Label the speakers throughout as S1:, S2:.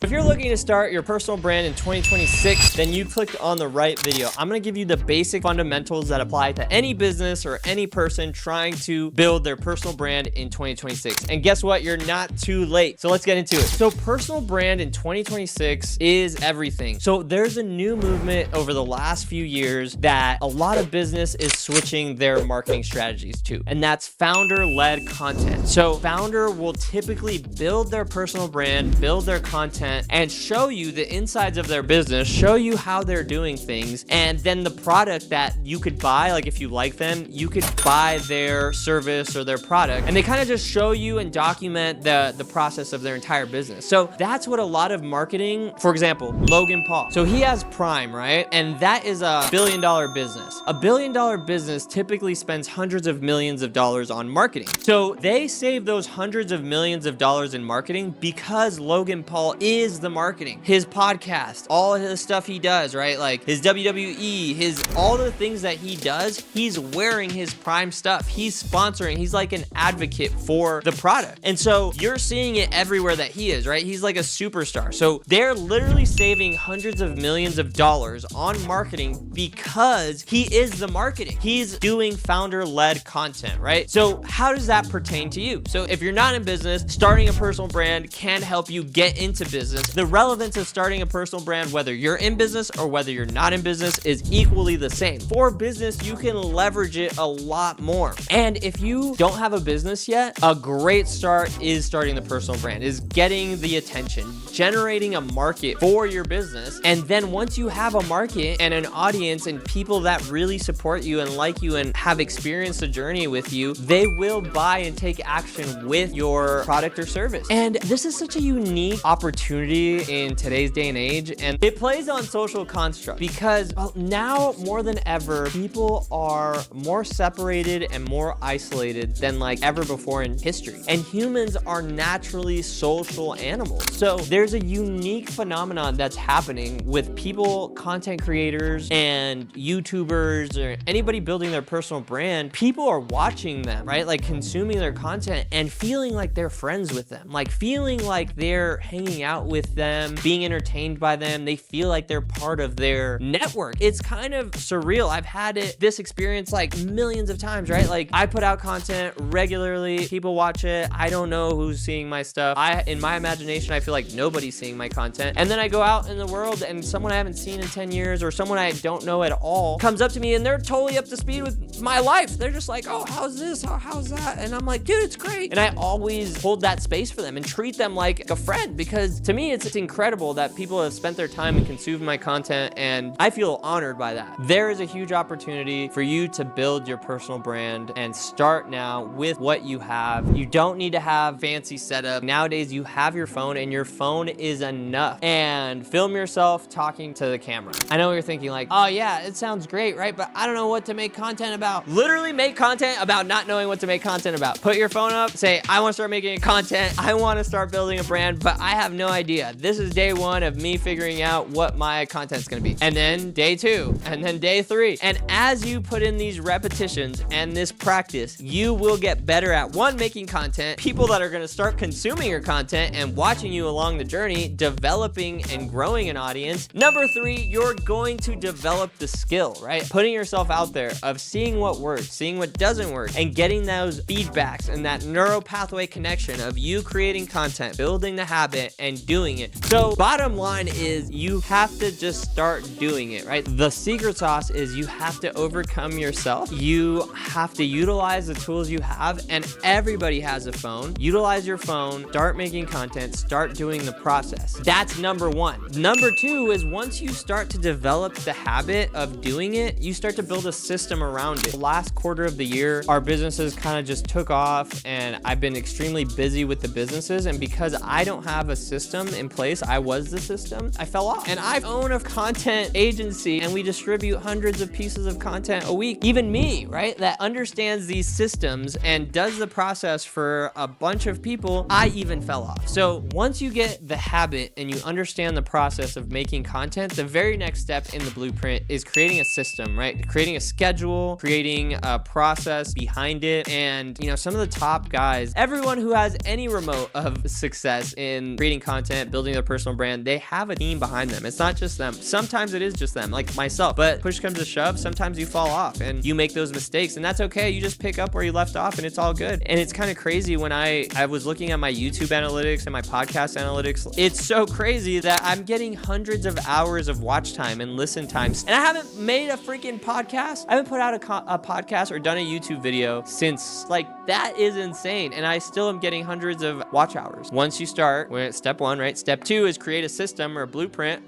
S1: If you're looking to start your personal brand in 2026, then you clicked on the right video. I'm gonna give you the basic fundamentals that apply to any business or any person trying to build their personal brand in 2026. And guess what? You're not too late. So let's get into it. So personal brand in 2026 is everything. So there's a new movement over the last few years that a lot of business is switching their marketing strategies to, and that's founder-led content. So founder will typically build their personal brand, build their content, and show you the insides of their business, show you how they're doing things, and then the product that you could buy, like if you like them, you could buy their service or their product, and they kind of just show you and document the process of their entire business. So that's what a lot of marketing, for example, Logan Paul. So he has Prime, right? And that is a billion-dollar business. A billion-dollar business typically spends hundreds of millions of dollars on marketing. So they save those hundreds of millions of dollars in marketing because Logan Paul is the marketing. His podcast, all of his stuff he does, right? Like his WWE, all the things that he does, he's wearing his Prime stuff. He's sponsoring. He's like an advocate for the product. And so you're seeing it everywhere that he is, right? He's like a superstar. So they're literally saving hundreds of millions of dollars on marketing because he is the marketing. He's doing founder-led content, right? So how does that pertain to you? So if you're not in business, starting a personal brand can help you get into business. The relevance of starting a personal brand, whether you're in business or whether you're not in business, is equally the same. For business, you can leverage it a lot more. And if you don't have a business yet, a great start is starting the personal brand, is getting the attention, generating a market for your business. And then once you have a market and an audience and people that really support you and like you and have experienced the journey with you, they will buy and take action with your product or service. And this is such a unique opportunity in today's day and age, and it plays on social construct because now more than ever, people are more separated and more isolated than like ever before in history, and humans are naturally social animals. So there's a unique phenomenon that's happening with people, content creators and YouTubers or anybody building their personal brand. People are watching them, right? Like consuming their content and feeling like they're friends with them, like feeling like they're hanging out with them, being entertained by them. They feel like they're part of their network. It's kind of surreal. I've had this experience like millions of times, right? Like I put out content regularly, people watch it. I don't know who's seeing my stuff. In my imagination, I feel like nobody's seeing my content. And then I go out in the world and someone I haven't seen in 10 years or someone I don't know at all comes up to me and they're totally up to speed with my life. They're just like, oh, how's this? How's that? And I'm like, dude, it's great. And I always hold that space for them and treat them like a friend, because to me, it's incredible that people have spent their time and consumed my content, and I feel honored by that. There is a huge opportunity for you to build your personal brand and start now with what you have. You don't need to have fancy setup. Nowadays, you have your phone and your phone is enough. And film yourself talking to the camera. I know you're thinking like, oh yeah, it sounds great, right? But I don't know what to make content about. Literally make content about not knowing what to make content about. Put your phone up, say, I want to start making content. I want to start building a brand, but I have no idea. This is day one of me figuring out what my content's gonna be. And then day two, and then day three. And as you put in these repetitions and this practice, you will get better at one, making content, people that are gonna start consuming your content and watching you along the journey, developing and growing an audience. Number three, you're going to develop the skill, right? Putting yourself out there of seeing what works, seeing what doesn't work, and getting those feedbacks and that neural pathway connection of you creating content, building the habit and doing it. So bottom line is you have to just start doing it, right? The secret sauce is you have to overcome yourself. You have to utilize the tools you have, and everybody has a phone. Utilize your phone, start making content, start doing the process. That's number one. Number two is once you start to develop the habit of doing it, you start to build a system around it. The last quarter of the year, our businesses kind of just took off, and I've been extremely busy with the businesses, and because I don't have a system in place, I was the system, I fell off. And I own a content agency and we distribute hundreds of pieces of content a week. Even me, right, that understands these systems and does the process for a bunch of people, I even fell off. So once you get the habit and you understand the process of making content, the very next step in the blueprint is creating a system, right? Creating a schedule, creating a process behind it. And you know, some of the top guys, everyone who has any remote of success in creating content content, building their personal brand, they have a team behind them. It's not just them. Sometimes it is just them, like myself, but push comes to shove, sometimes you fall off and you make those mistakes, and that's okay. You just pick up where you left off and it's all good. And it's kind of crazy when I was looking at my YouTube analytics and my podcast analytics. It's so crazy that I'm getting hundreds of hours of watch time and listen times, and I haven't made a freaking podcast. I haven't put out a podcast or done a YouTube video since, like, that is insane. And I still am getting hundreds of watch hours. Once you start, we're at step 1, right? Step 2 is create a system or a blueprint,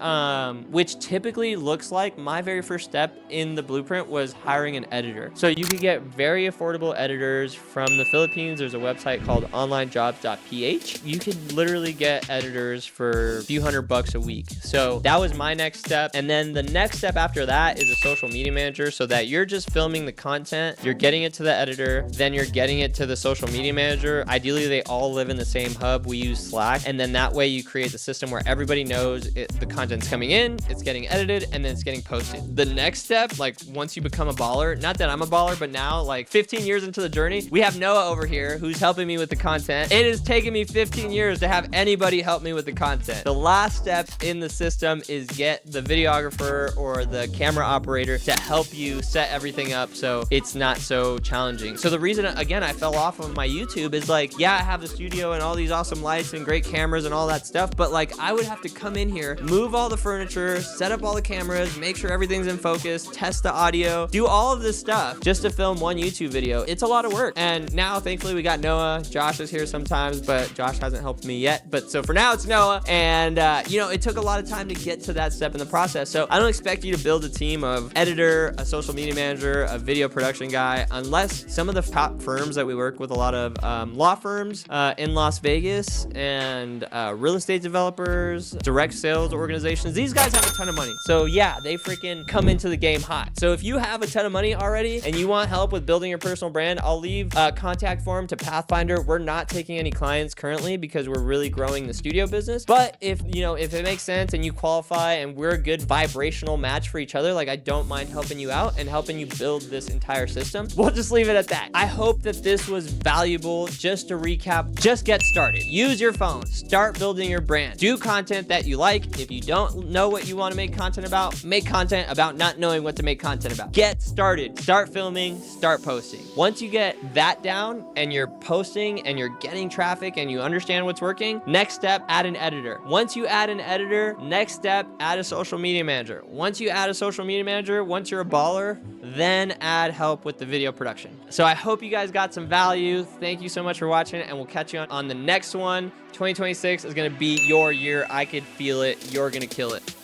S1: which typically looks like my very first step in the blueprint was hiring an editor. So you could get very affordable editors from the Philippines. There's a website called onlinejobs.ph. You could literally get editors for a few $100 a week. So that was my next step. And then the next step after that is a social media manager, so that you're just filming the content, you're getting it to the editor, then you're getting it to the social media manager. Ideally, they all live in the same hub. We use Slack. And then that way you create the system where everybody knows the content's coming in, it's getting edited, and then it's getting posted. The next step, like once you become a baller, not that I'm a baller, but now like 15 years into the journey, we have Noah over here who's helping me with the content. It has taken me 15 years to have anybody help me with the content. The last step in the system is get the videographer or the camera operator to help you set everything up so it's not so challenging. So the reason, again, I fell off of my YouTube is like, yeah, I have the studio and all these awesome lights and great cameras and all that stuff, but like I would have to come in here, move all the furniture, set up all the cameras, make sure everything's in focus, test the audio, do all of this stuff just to film one YouTube video. It's a lot of work. And now thankfully we got Noah. Josh is here sometimes, but Josh hasn't helped me yet. But so for now it's Noah. And you know, it took a lot of time to get to that step in the process. So I don't expect you to build a team of editor, a social media manager, a video production guy, unless some of the top firms that we work with, a lot of law firms in Las Vegas and real estate developers, direct sales organizations, these guys have a ton of money. So yeah, they freaking come into the game hot. So if you have a ton of money already and you want help with building your personal brand, I'll leave a contact form to Pathfinder. We're not taking any clients currently because we're really growing the studio business. But if it makes sense and you qualify and we're a good vibrational match for each other, like I don't mind helping you out and helping you build this entire system. We'll just leave it at that. I hope that this was valuable. Just to recap, just get started. Use your phone. Start building your brand. Do content that you like. If you don't know what you want to make content about, make content about not knowing what to make content about. Get started. Start filming. Start posting. Once you get that down and you're posting and you're getting traffic and you understand what's working, next step, add an editor. Once you add an editor, next step, add a social media manager. Once you add a social media manager, once you're a baller, then add help with the video production. So I hope you guys got some value. Thank you so much for watching, and we'll catch you on the next one. 2026 is going to be your year. I could feel it. You're going to kill it.